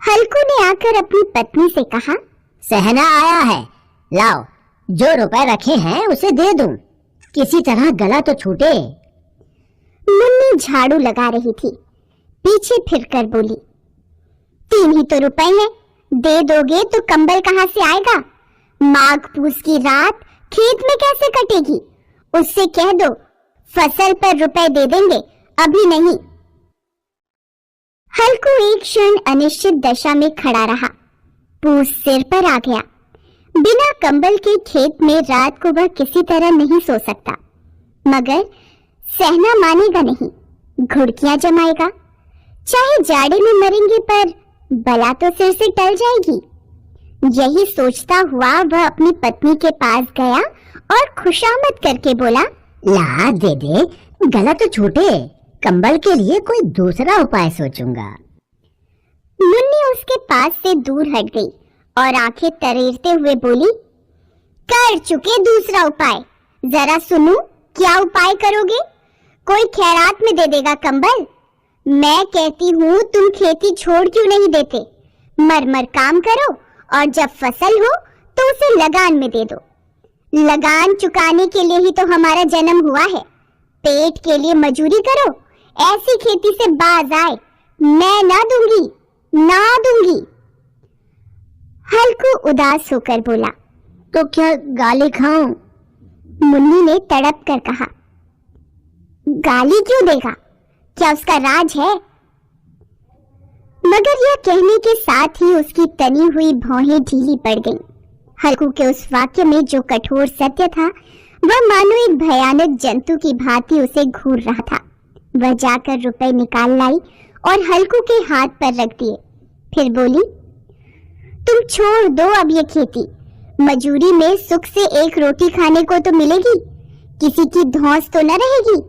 हल्कू ने आकर अपनी पत्नी से कहा, सहना आया है, लाओ जो रुपए रखे हैं उसे दे दूं, किसी तरह गला तो छूटे। मुन्नी झाड़ू लगा रही थी, पीछे फिरकर बोली, 3 ही तो रुपए हैं, दे दोगे तो कंबल कहाँ से आएगा? माघ पूस की रात खेत में कैसे कटेगी? उससे कह दो फसल पर रुपए दे देंगे, अभी नहीं। हल्कू एक क्षण अनिश्चित दशा में खड़ा रहा। पूस सिर पर आ गया। बिना कंबल के खेत में रात को वह किसी तरह नहीं सो सकता, मगर सहना मानेगा नहीं, घुड़कियां जमाएगा। चाहे जाड़े में मरेंगे पर बला तो सिर से टल जाएगी। यही सोचता हुआ वह अपनी पत्नी के पास गया और खुशामद करके बोला, ला दे दे, गला तो छूटे, कंबल के लिए कोई दूसरा उपाय सोचूंगा। मुन्नी उसके पास से दूर हट गई और आंखें तरेरते हुए बोली, कर चुके दूसरा उपाय, जरा सुनूं क्या उपाय करोगे? कोई खैरात में दे देगा कंबल? मैं कहती हूँ तुम खेती छोड़ क्यों नहीं देते? मर काम करो और जब फसल हो तो उसे लगान में दे दो। लगान चुकाने के लिए ही तो हमारा जन्म हुआ है। पेट के लिए मजूरी करो, ऐसी खेती से बाज आए मैं ना दूंगी, ना दूंगी। हल्कू उदास होकर बोला, तो क्या गाली खाऊं? मुन्नी ने तड़प कर कहा, गाली क्यों देगा? क्या उसका राज है? मगर यह कहने के साथ ही उसकी तनी हुई भौहें ढीली पड़ गईं। हल्कू के उस वाक्य में जो कठोर सत्य था, वह मानो एक भयानक जंतु की भांति उसे घूर रहा था। वह जाकर रुपए निकाल लाई और हल्कू के हाथ पर रख दिए। फिर बोली, तुम छोड़ दो अब ये खेती। मजूरी में सुख से एक रोटी खाने को तो मिलेगी, किसी की धौंस तो न रहेगी।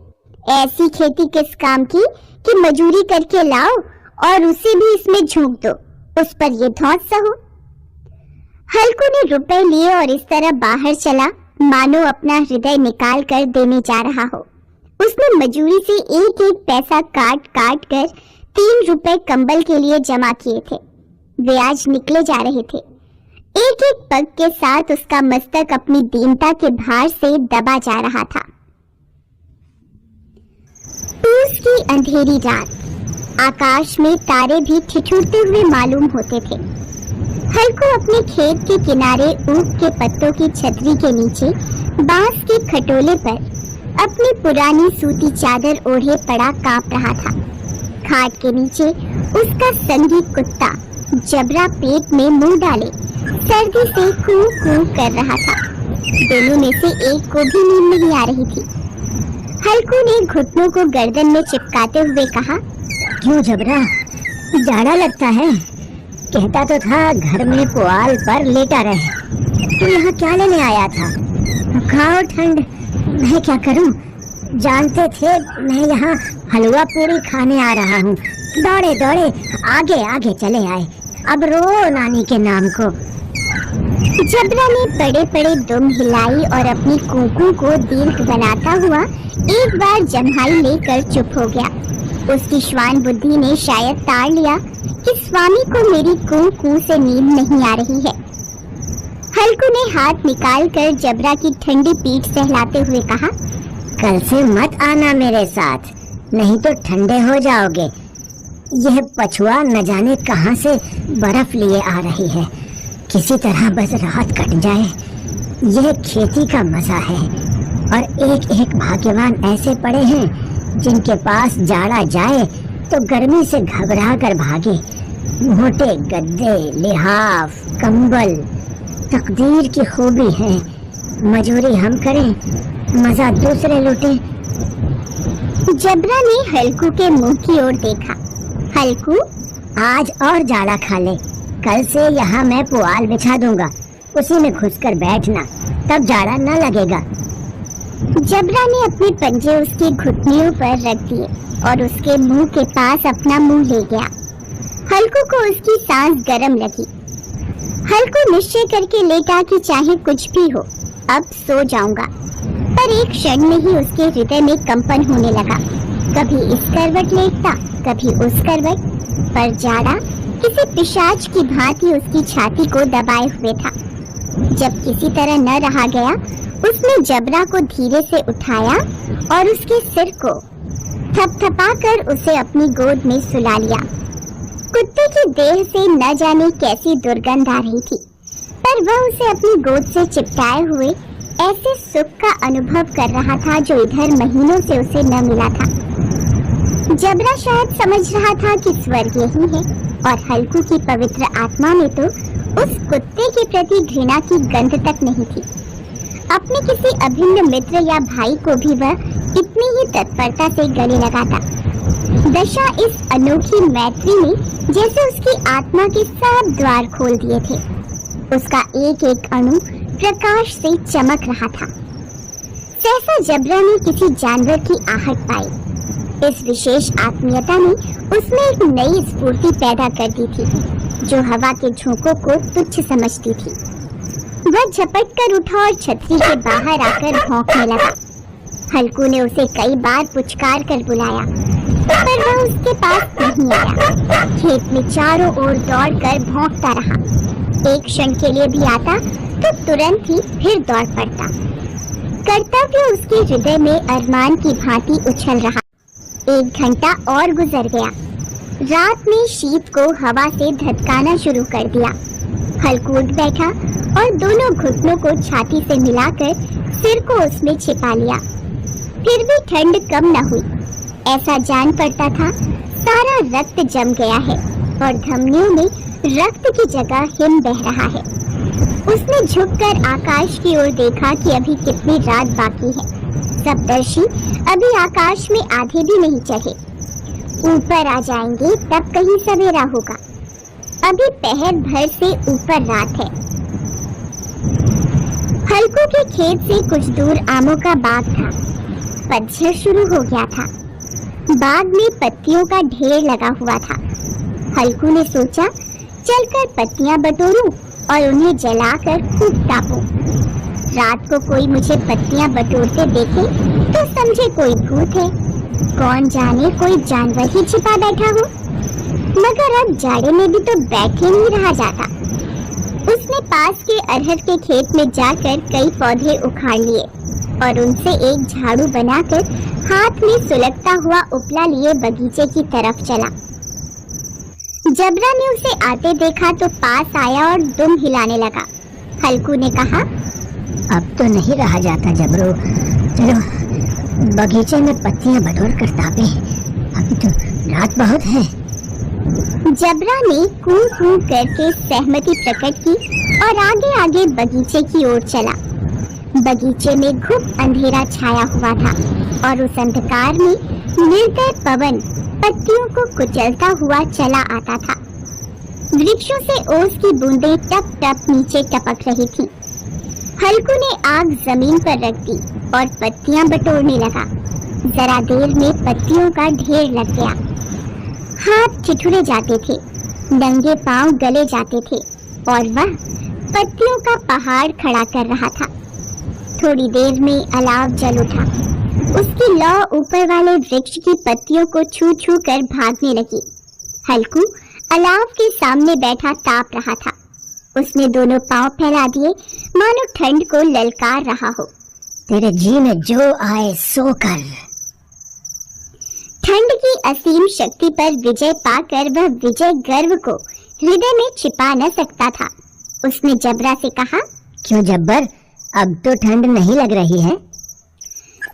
ऐसी खेती किस काम की कि मजूरी करके लाओ और उसे भी इसमें झोंक दो, उस पर ये धौंस सहो। हल्कू ने रुपए लिए और इस तरह बाहर चला मानो अपना हृदय निकाल कर देने जा रहा हो। उसने मजूरी से एक एक पैसा काट काट कर 3 रुपए कंबल के लिए जमा किए थे। वे आज निकले जा रहे थे। एक एक पग के साथ उसका मस्तक अपनी दीनता के भार से दबा जा रहा था। पूस की अंधेरी रात, आकाश में तारे भी ठिठुरते हुए मालूम होते थे। हल्कू अपने खेत के किनारे ऊख के पत्तों की छतरी के नीचे बांस के खटोले पर अपनी पुरानी सूती चादर ओढ़े पड़ा कांप रहा था। खाट के नीचे उसका संगी कुत्ता जबरा पेट में मुंह डाले सर्दी से कू कू कर रहा था। दोनों में से एक को भी नींद नहीं आ रही थी। हल्कू ने घुटनों को गर्दन में चिपकाते हुए कहा, क्यों जबरा, जाड़ा लगता है? कहता तो था घर में पुआल पर लेटा रहे, तू यहाँ क्या लेने आया था? खाओ ठंड, मैं क्या करूं? जानते थे मैं यहाँ हलवा पूरी खाने आ रहा हूँ, दौड़े दौड़े आगे आगे चले आए, अब रो नानी के नाम को। जबरा ने बड़े बड़े दुम हिलाई और अपनी कूकू को दीर्घ बनाता हुआ एक बार जम्हाई लेकर चुप हो गया। उसकी श्वान बुद्धि ने शायद ताड़ लिया कि स्वामी को मेरी कू से नींद नहीं आ रही है। हल्कू ने हाथ निकालकर जबरा की ठंडी पीठ सहलाते हुए कहा, कल से मत आना मेरे साथ, नहीं तो ठंडे हो जाओगे। यह पछुआ न जाने कहां से बर्फ लिए आ रही है, किसी तरह बस रात कट जाए। यह खेती का मजा है और एक एक भाग्यवान ऐसे पड़े हैं जिनके पास जाड़ा जाए तो गर्मी से घबरा कर भागे। मोटे गद्दे, लिहाफ, कंबल तकदीर की खूबी है। मजूरी हम करें, मजा दूसरे लूटें। जबरा ने हल्कू के मुंह की ओर देखा। हल्कू, आज और जाड़ा खा ले, कल से यहाँ मैं पुआल बिछा दूंगा, उसी में घुसकर बैठना, तब जाड़ा न लगेगा। जबरा ने अपने पंजे उसकी घुटनियों पर रख दिए और उसके मुंह के पास अपना मुंह ले गया। हल्कू को उसकी सांस गर्म लगी। हल्कू निश्चय करके लेटा कि चाहे कुछ भी हो अब सो जाऊंगा, पर एक क्षण में ही उसके हृदय में कंपन होने लगा। कभी इस करवट लेटता, कभी उस करवट, पर जाड़ा किसी पिशाच की भांति उसकी छाती को दबाए हुए था। जब किसी तरह न रहा गया, उसने जबरा को धीरे से उठाया और उसके सिर को थपथपाकर उसे अपनी गोद में सुला लिया। कुत्ते की देह से न जाने कैसी दुर्गंध आ रही थी, पर वह उसे अपनी गोद से चिपटाए हुए ऐसे सुख का अनुभव कर रहा था जो इधर महीनों से उसे न मिला था। जबरा शायद समझ रहा था कि स्वर्ग यही है, और हल्कू की पवित्र आत्मा में तो उस कुत्ते के प्रति घृणा की गंध तक नहीं थी। अपने किसी अभिन्न मित्र या भाई को भी वह इतनी ही तत्परता से गले लगाता। दशा इस अनोखी मैत्री ने जैसे उसकी आत्मा के सब द्वार खोल दिए थे। उसका एक एक अणु प्रकाश से चमक रहा था। सहसा जबरा ने किसी जानवर की आहट पाई। इस विशेष आत्मीयता ने उसमें एक नई स्फूर्ति पैदा कर दी थी, जो हवा के झोंकों को तुच्छ समझती थी। वह झपट कर उठा और छतरी के बाहर आकर भौंकने लगा। हल्कू ने उसे कई बार पुचकार कर बुलाया, पर वह उसके पास नहीं आया। खेत में चारों ओर दौड़कर भौंकता रहा। एक क्षण के लिए भी आता तो तुरंत ही फिर दौड़ पड़ता। कर्तव्य उसके हृदय में अरमान की भांति उछल रहा। 1 घंटा और गुजर गया। रात में शीत को हवा से धधकाना शुरू कर दिया। हल्कू उठ बैठा और दोनों घुटनों को छाती से मिलाकर सिर को उसमें छिपा लिया। फिर भी ठंड कम न हुई। ऐसा जान पड़ता था सारा रक्त जम गया है और धमनियों में रक्त की जगह हिम बह रहा है। उसने झुककर आकाश की ओर देखा कि अभी कितनी रात बाकी है। सप्तर्षि अभी आकाश में आधे भी नहीं चढ़े। ऊपर आ जाएंगे तब कहीं सवेरा होगा। अभी पहर भर से ऊपर रात है। हल्कू के खेत से कुछ दूर आमों का बाग था। पतझड़ शुरू हो गया था। बाग में पत्तियों का ढेर लगा हुआ था। हल्कू ने सोचा चलकर पत्तियां बटोरूं और उन्हें जलाकर खूब तापूं। रात को कोई मुझे पत्तियां बटोरते देखे तो समझे कोई भूत है। कौन जाने कोई जानवर ही छिपा बैठा हो। मगर अब जाड़े में भी तो बैठे नहीं रहा जाता। उसने पास के अरहर के खेत में जाकर कई पौधे उखाड़ लिए और उनसे एक झाड़ू बनाकर हाथ में सुलगता हुआ उपला लिए बगीचे की तरफ चला। जबरा ने उसे आते देखा तो पास आया और दुम हिलाने लगा। हल्कू ने कहा, अब तो नहीं रहा जाता जबरो, चलो बगीचे में पत्तियां बटोर कर तापे। अभी तो रात बहुत है। जबरा ने कूं कूं करके सहमति प्रकट की और आगे आगे बगीचे की ओर चला। बगीचे में घुप अंधेरा छाया हुआ था और उस अंधकार में निर्दय पवन पत्तियों को कुचलता हुआ चला आता था। वृक्षों से ओस की बूंदें टप टप नीचे टपक रही थी। हल्कू ने आग जमीन पर रख दी और पत्तियां बटोरने लगा। जरा देर में पत्तियों का ढेर लग गया। हाथ ठिठुरे जाते थे, नंगे पांव गले जाते थे और वह पत्तियों का पहाड़ खड़ा कर रहा था। थोड़ी देर में अलाव जल उठा। उसकी लौ ऊपर वाले वृक्ष की पत्तियों को छू छू कर भागने लगी। हल्कू अलाव के सामने बैठा ताप रहा था। उसने दोनों पांव फैला दिए मानो ठंड को ललकार रहा हो। तेरे जी में जो आए सो कर। ठंड की असीम शक्ति पर विजय पाकर वह विजय गर्व को हृदय में छिपा न सकता था। उसने जबरा से कहा, क्यों जब्बर, अब तो ठंड नहीं लग रही है?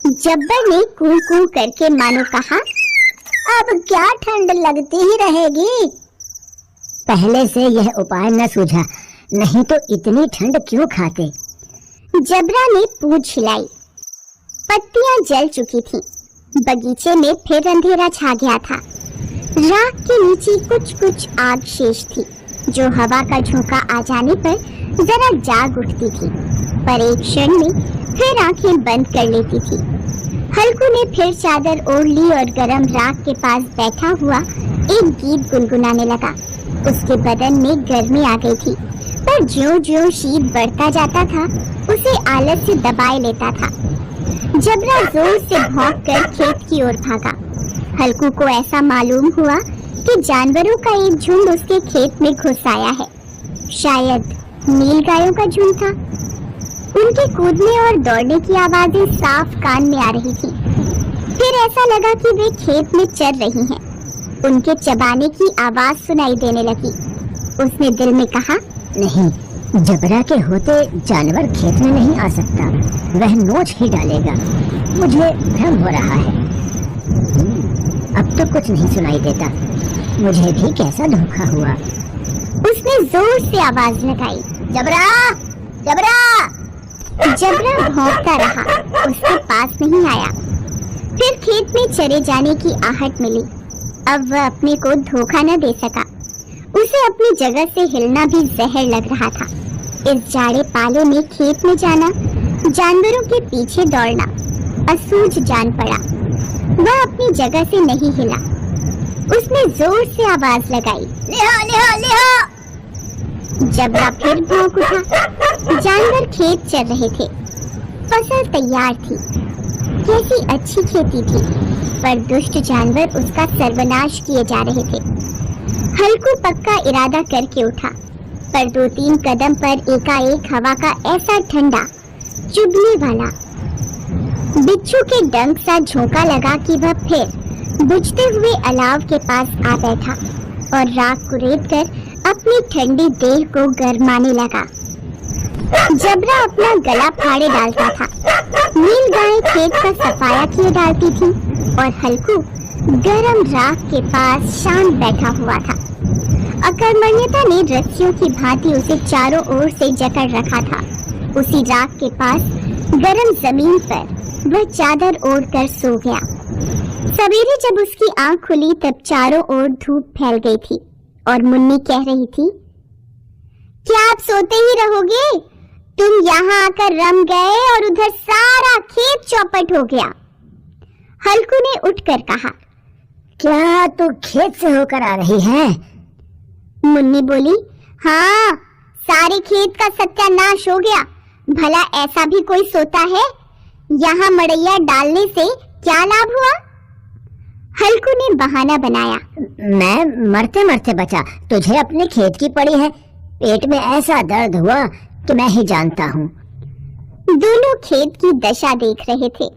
जब्बर ने कूं कूं करके मानो कहा, अब क्या ठंड लगती ही रहेगी। पहले से यह उपाय न सूझा, नहीं तो इतनी ठंड क्यों खाते। जबरा ने पूंछ हिलाई। पत्तियां जल चुकी थीं। बगीचे में फिर अंधेरा छा गया था। राख के नीचे कुछ कुछ आग शेष थी, जो हवा का झोंका आ जाने पर जरा जाग उठती थी, पर एक क्षण में फिर आंखें बंद कर लेती थी। हल्कू ने फिर चादर ओढ़ ली और गरम राख के पास बैठा हुआ एक गीत गुनगुनाने लगा। उसके बदन में गर्मी आ गई थी, पर ज्यों-ज्यों शीत बढ़ता जाता था उसे आलस से दबाए लेता था। जबरा जोर से भौंककर खेत की ओर भागा। हल्कू को ऐसा मालूम हुआ कि जानवरों का एक झुंड उसके खेत में घुस आया है। शायद नीलगायों का झुंड था। उनके कूदने और दौड़ने की आवाजें साफ कान में आ रही थी। फिर ऐसा लगा कि वे खेत में चर रही हैं। उनके चबाने की आवाज सुनाई देने लगी। उसने दिल में कहा, नहीं, जबरा के होते जानवर खेत में नहीं आ सकता, वह नोच ही डालेगा। मुझे भ्रम हो रहा है। अब तो कुछ नहीं सुनाई देता। मुझे भी कैसा धोखा हुआ। उसने जोर से आवाज लगाई, जबरा, जबरा। जबरा भौंकता रहा, उसके पास नहीं आया। फिर खेत में चरे जाने की आहट मिली। अब वह अपने को धोखा न दे सका। उसे अपनी जगह से हिलना भी जहर लग रहा था। इस जाड़े पाले में खेत में जाना, जानवरों के पीछे दौड़ना असूझ जान पड़ा। वह अपनी जगह से नहीं हिला। उसने जोर से आवाज लगाई, लिहा, लिहा, लिहा। जबरा फिर भौंक उठा। जानवर खेत चल रहे थे। फसल तैयार थी। कैसी अच्छी खेती थी, पर दुष्ट जानवर उसका सर्वनाश किए जा रहे थे। हल्कू पक्का इरादा करके उठा, पर 2-3 कदम पर एकाएक हवा का ऐसा ठंडा चुभने वाला बिच्छू के डंक सा झोंका लगा कि वह फिर बुझते हुए अलाव के पास आ बैठा और राख कुरेद कर अपनी ठंडी देह को गरमाने लगा। जबरा अपना गला फाड़े डालता था। नीलगाय खेत का सफाया किए डालती थी और हल्कू गरम राख के पास शांत बैठा हुआ था। अकर्मण्यता ने रस्सियों की भांति उसे चारों ओर से जकड़ रखा था। उसी राख के पास गरम जमीन पर वह चादर ओढ़कर सो गया। सवेरे जब उसकी आंख खुली तब चारों ओर धूप फैल गई थी और मुन्नी कह रही थी, क्या आप सोते ही रहोगे? तुम यहाँ आकर रम गए और उधर सारा खेत चौपट हो गया। हल्कू ने उठकर कहा, क्या तू खेत से होकर आ रही है? मुन्नी बोली, हाँ, सारे खेत का सत्यानाश हो गया। भला ऐसा भी कोई सोता है? यहाँ मड़ैया डालने से क्या लाभ हुआ? हल्कू ने बहाना बनाया, मैं मरते मरते बचा, तुझे अपने खेत की पड़ी है। पेट में ऐसा दर्द हुआ कि मैं ही जानता हूँ। दोनों खेत की दशा देख रहे थे।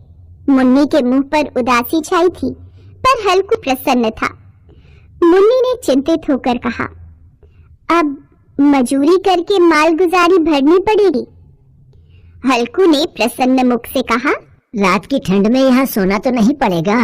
मुन्नी के मुंह पर उदासी छाई थी, पर हल्कू प्रसन्न था। मुन्नी ने चिंतित होकर कहा, अब मजूरी करके मालगुजारी भरनी पड़ेगी। हल्कू ने प्रसन्न मुख से कहा, रात की ठंड में यहाँ सोना तो नहीं पड़ेगा।